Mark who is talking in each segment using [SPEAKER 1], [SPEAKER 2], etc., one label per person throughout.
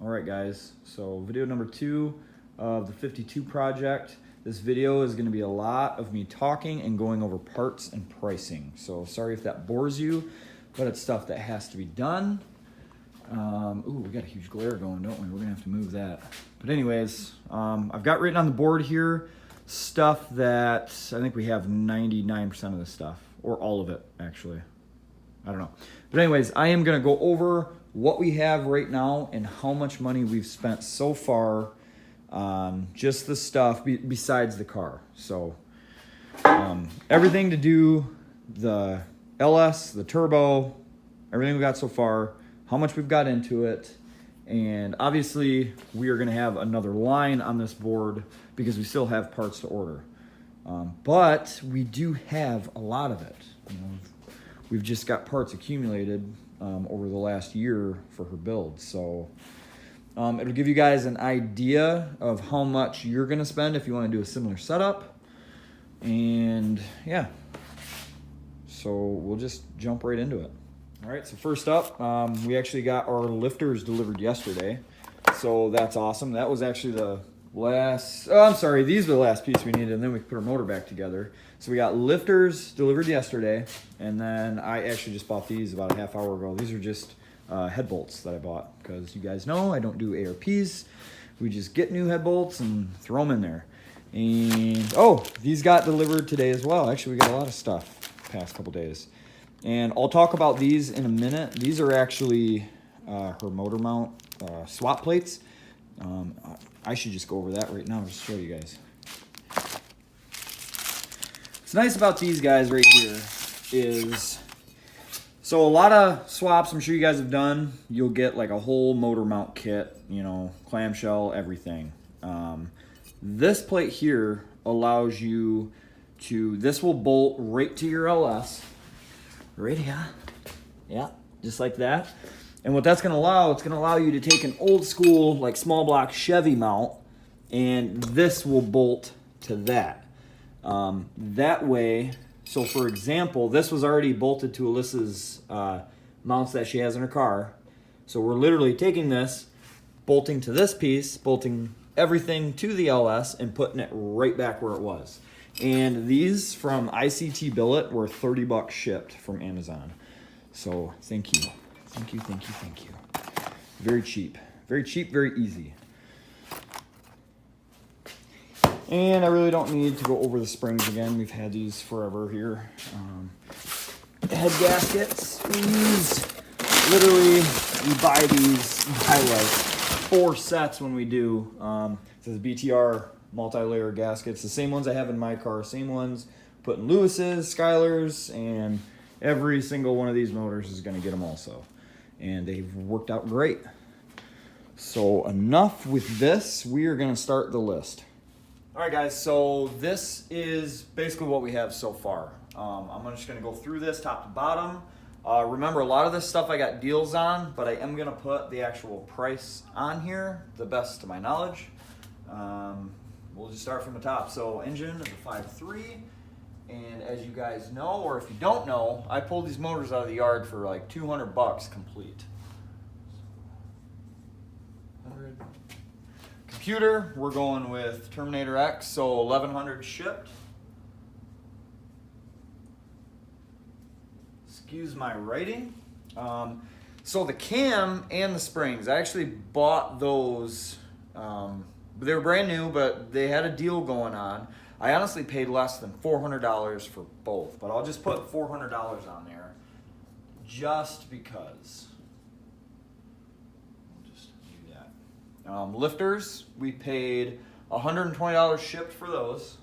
[SPEAKER 1] All right, guys, so video number 2 of the 52 project. This video is going to be a lot of me talking and going over parts and pricing. So sorry if that bores you, but it's stuff that has to be done. Ooh, we got a huge glare going, don't we? We're going to have to move that. But anyways, I've got written on the board here stuff that I think we have 99% of the stuff, or all of it, actually. I don't know. But anyways, I am going to go over what we have right now and how much money we've spent so far on just the stuff besides the car. So everything to do, the LS, the turbo, everything we got so far, how much we've got into it, and obviously we are going to have another line on this board because we still have parts to order. But we do have a lot of it. We've just got parts accumulated over the last year for her build. So it'll give you guys an idea of how much you're going to spend if you want to do a similar setup. And yeah, so we'll just jump right into it. All right, so first up, we actually got our lifters delivered yesterday. So that's awesome. That was actually the last, these are the last piece we needed, and then we put our motor back together. So we got lifters delivered yesterday, and then I actually just bought these about a half hour ago. These are just head bolts that I bought because you guys know I don't do ARPs. We just get new head bolts and throw them in there. And these got delivered today as well. Actually, we got a lot of stuff the past couple days. And I'll talk about these in a minute. These are actually her motor mount swap plates. I should just go over that right now just to show you guys. What's nice about these guys right here is, so a lot of swaps I'm sure you guys have done, you'll get like a whole motor mount kit, clamshell, everything. This plate here allows you to, this will bolt right to your LS. Right here. Yeah, just like that. And what that's going to allow, it's going to allow you to take an old school, like small block Chevy mount, and this will bolt to that. That way, so for example, this was already bolted to Alyssa's mounts that she has in her car. So we're literally taking this, bolting to this piece, bolting everything to the LS, and putting it right back where it was. And these from ICT Billet were $30 shipped from Amazon. So thank you. Thank you, thank you, thank you. Very cheap, very easy. And I really don't need to go over the springs again. We've had these forever here. Head gaskets. These, literally, we buy these by like 4 sets when we do. It says BTR multi-layer gaskets. The same ones I have in my car. Same ones put in Lewis's, Skylar's, and every single one of these motors is going to get them also. And they've worked out great. So enough with this. We are going to start the list. All right, guys. So this is basically what we have so far. I'm just going to go through this top to bottom. Remember, a lot of this stuff I got deals on, but I am going to put the actual price on here, the best to my knowledge. We'll just start from the top. So engine is a 5.3. And as you guys know, or if you don't know, I pulled these motors out of the yard for like $200 complete. Computer, we're going with Terminator X, so 1100 shipped. Excuse my writing. So the cam and the springs, I actually bought those. They were brand new, but they had a deal going on. I honestly paid less than $400 for both, but I'll just put $400 on there just because. We'll just do that. Lifters, we paid $120 shipped for those.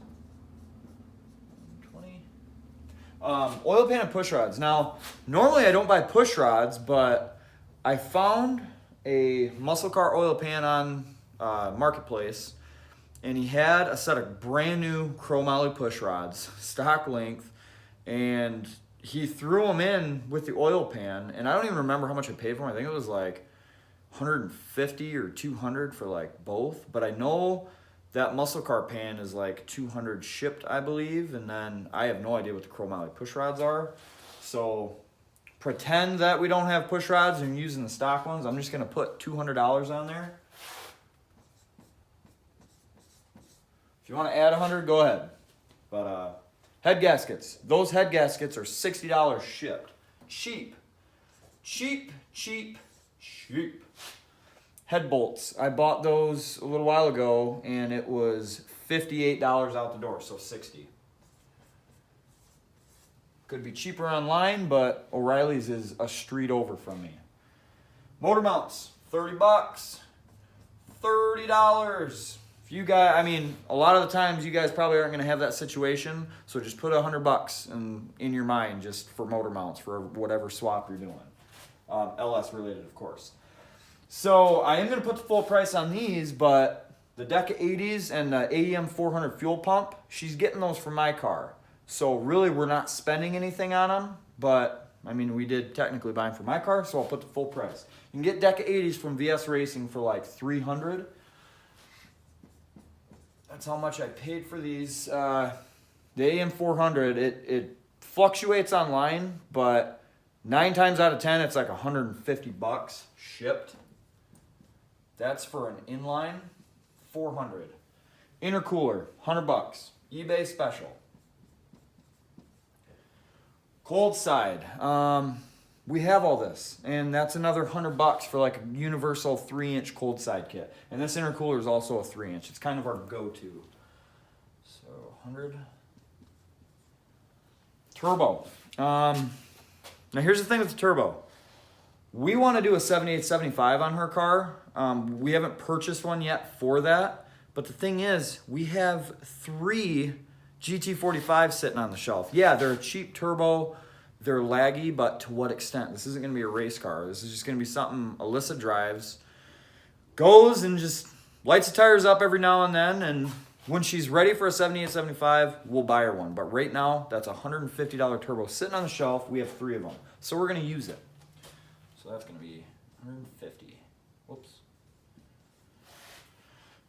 [SPEAKER 1] 20. Oil pan and push rods. Now, normally I don't buy push rods, but I found a muscle car oil pan on Marketplace. And he had a set of brand new chromoly push rods, stock length, and he threw them in with the oil pan. And I don't even remember how much I paid for them. I think it was like $150 or $200 for like both. But I know that muscle car pan is like $200 shipped, I believe. And then I have no idea what the chromoly push rods are. So pretend that we don't have push rods and using the stock ones, I'm just gonna put $200 on there. If you wanna add 100, go ahead. But head gaskets, those head gaskets are $60 shipped. Cheap. Cheap, cheap, cheap. Head bolts, I bought those a little while ago and it was $58 out the door, so 60. Could be cheaper online, but O'Reilly's is a street over from me. Motor mounts, 30 bucks, $30. If you guys, I mean, a lot of the times you guys probably aren't gonna have that situation, so just put 100 bucks in your mind just for motor mounts for whatever swap you're doing. LS related, of course. So I am gonna put the full price on these, but the Deca 80s and the AEM 400 fuel pump, she's getting those from my car. So really we're not spending anything on them, but I mean, we did technically buy them for my car, so I'll put the full price. You can get Deca 80s from VS Racing for like $300. That's how much I paid for these. The AM 400, it fluctuates online, but 9 times out of 10, it's like 150 bucks shipped. That's for an inline 400. Intercooler, 100 bucks. eBay special. Cold side, we have all this, and that's another 100 bucks for like a universal 3-inch cold side kit. And this intercooler is also a 3-inch. It's kind of our go-to. So 100. Turbo. Now here's the thing with the turbo. We want to do a 7875 on her car. We haven't purchased one yet for that. But the thing is, we have 3 GT45 sitting on the shelf. Yeah, they're a cheap turbo, they're laggy, but to what extent? This isn't gonna be a race car. This is just gonna be something Alyssa drives, goes and just lights the tires up every now and then, and when she's ready for a 7875, we'll buy her one. But right now, that's a $150 turbo sitting on the shelf. We have 3 of them. So we're gonna use it. So that's gonna be 150. Whoops.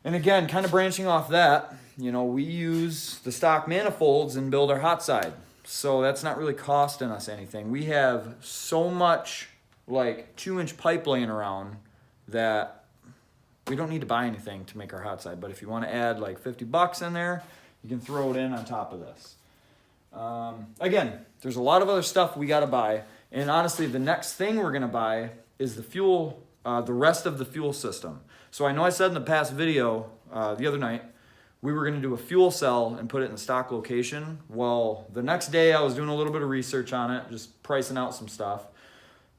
[SPEAKER 1] And again, kind of branching off that, you know, we use the stock manifolds and build our hot side. So that's not really costing us anything. We have so much like 2-inch pipe laying around that we don't need to buy anything to make our hot side. But if you want to add like 50 bucks in there, you can throw it in on top of this. Again, there's a lot of other stuff we got to buy. And honestly, the next thing we're going to buy is the fuel, the rest of the fuel system. So I know I said in the past video the other night, we were going to do a fuel cell and put it in the stock location. Well, the next day I was doing a little bit of research on it, just pricing out some stuff.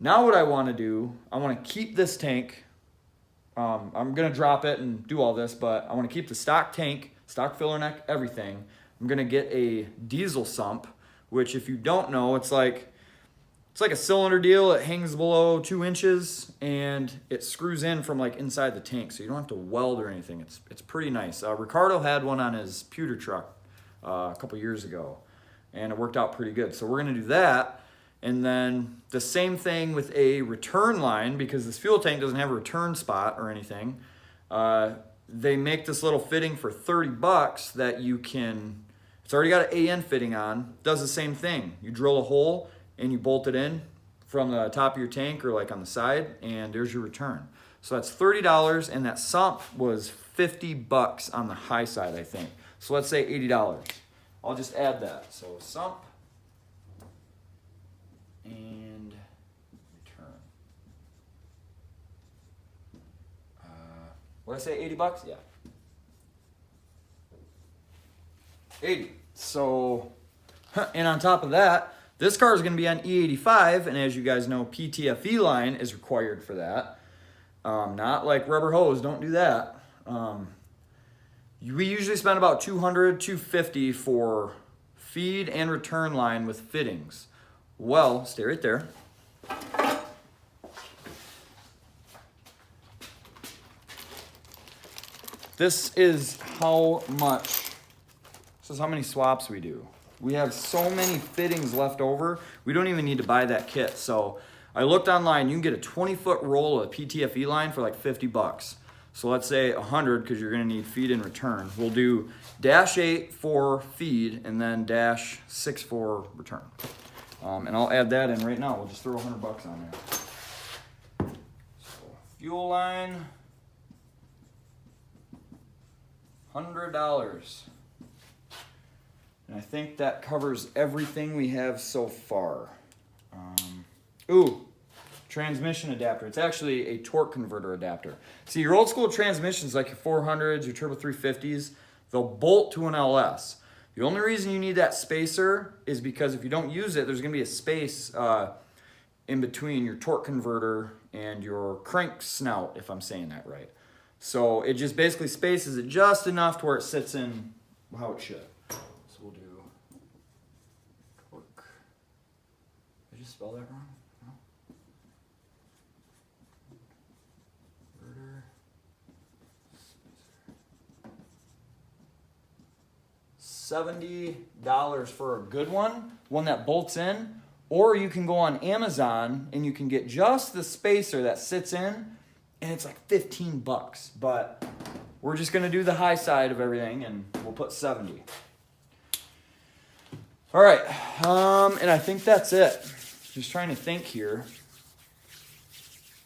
[SPEAKER 1] Now what I want to do, I want to keep this tank. I'm going to drop it and do all this, but I want to keep the stock tank, stock filler neck, everything. I'm going to get a diesel sump, which if you don't know, it's like a cylinder deal. It hangs below 2 inches and it screws in from like inside the tank, so you don't have to weld or anything. It's pretty nice. Ricardo had one on his pewter truck a couple years ago, and it worked out pretty good. So we're gonna do that, and then the same thing with a return line, because this fuel tank doesn't have a return spot or anything. They make this little fitting for 30 bucks that you can. It's already got an AN fitting on. Does the same thing. You drill a hole and you bolt it in from the top of your tank or like on the side, and there's your return. So that's $30, and that sump was 50 bucks on the high side, I think. So let's say $80. I'll just add that. So sump and return. What did I say, 80 bucks? Yeah. 80. So, and on top of that, this car is going to be on E85, and as you guys know, PTFE line is required for that. Not like rubber hose, don't do that. We usually spend about $200, $250 for feed and return line with fittings. Well, stay right there. This is how many swaps we do. We have so many fittings left over, we don't even need to buy that kit. So I looked online, you can get a 20-foot roll of PTFE line for like 50 bucks. So let's say 100, because you're gonna need feed and return. We'll do -8 for feed and then -6 for return. And I'll add that in right now. We'll just throw $100 on there. So fuel line, $100. And I think that covers everything we have so far. Transmission adapter. It's actually a torque converter adapter. See, your old school transmissions like your 400s, your Turbo 350s, they'll bolt to an LS. The only reason you need that spacer is because if you don't use it, there's going to be a space in between your torque converter and your crank snout, if I'm saying that right. So it just basically spaces it just enough to where it sits in how it should. So we'll do torque. Did I just spell that wrong? No. Converter. $70 for a good one that bolts in, or you can go on Amazon and you can get just the spacer that sits in, and it's like $15. But we're just gonna do the high side of everything, and we'll put 70. All right, and I think that's it. Just trying to think here.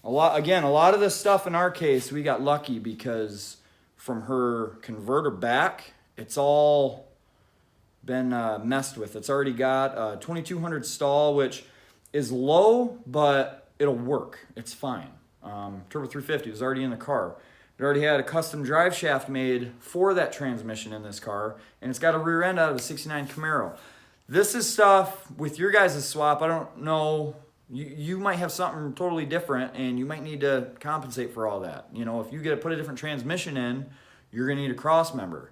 [SPEAKER 1] A lot of this stuff in our case, we got lucky because from her converter back, it's all been messed with. It's already got a 2200 stall, which is low, but it'll work. It's fine. Turbo 350 was already in the car. It already had a custom drive shaft made for that transmission in this car, and it's got a rear end out of the 69 Camaro. This is stuff with your guys' swap. I don't know. You might have something totally different, and you might need to compensate for all that. You know, if you put a different transmission in, you're going to need a cross member.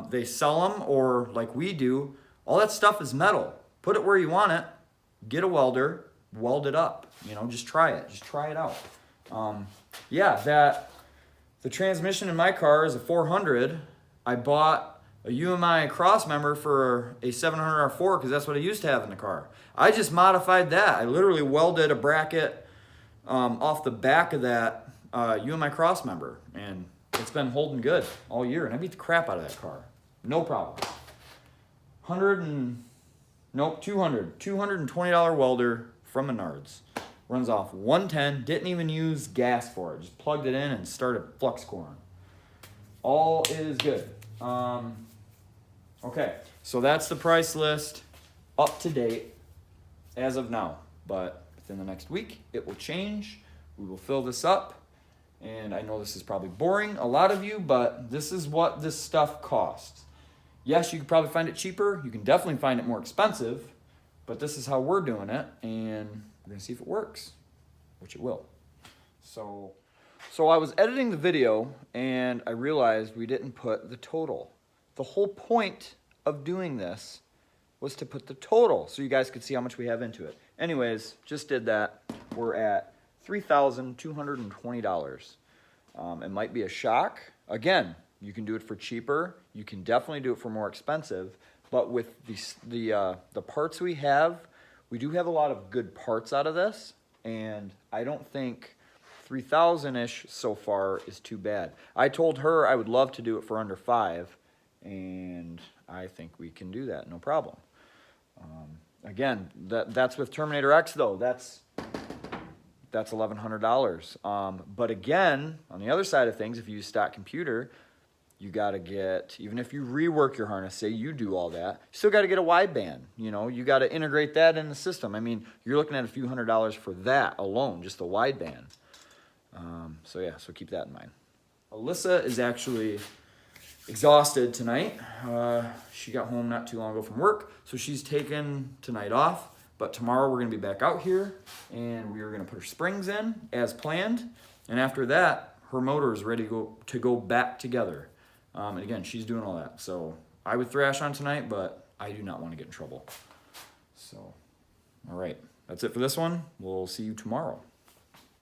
[SPEAKER 1] They sell them, or like we do, all that stuff is metal. Put it where you want it, get a welder, weld it up. You know, just try it. Just try it out. The transmission in my car is a 400. I bought a UMI cross member for a 700R4 because that's what I used to have in the car. I just modified that. I literally welded a bracket off the back of that UMI cross member, and it's been holding good all year, and I beat the crap out of that car. No problem. $220 welder from Menards. Runs off 110, didn't even use gas for it. Just plugged it in and started flux coring. All is good. Okay, so that's the price list up to date as of now. But within the next week, it will change. We will fill this up. And I know this is probably boring, a lot of you, but this is what this stuff costs. Yes, you could probably find it cheaper. You can definitely find it more expensive, but this is how we're doing it, and we're gonna see if it works, which it will. So I was editing the video, and I realized we didn't put the total. The whole point of doing this was to put the total so you guys could see how much we have into it. Anyways, just did that. We're at $3,220. It might be a shock. Again, you can do it for cheaper. You can definitely do it for more expensive. But with the parts we do have a lot of good parts out of this. And I don't think 3,000-ish so far is too bad. I told her I would love to do it for under 5. And I think we can do that, no problem. Again, that's with Terminator X, though. That's $1,100. But again, on the other side of things, if you use stock computer, you got to get, even if you rework your harness, say you do all that, you still got to get a wideband. You know, you got to integrate that in the system. I mean, you're looking at a few $100s for that alone, just the wideband. So keep that in mind. Alyssa is actually exhausted tonight. She got home not too long ago from work, so she's taken tonight off. But tomorrow we're going to be back out here, and we are going to put her springs in as planned. And after that, her motor is ready to go back together. And again, she's doing all that. So I would thrash on tonight, but I do not want to get in trouble. So, all right. That's it for this one. We'll see you tomorrow.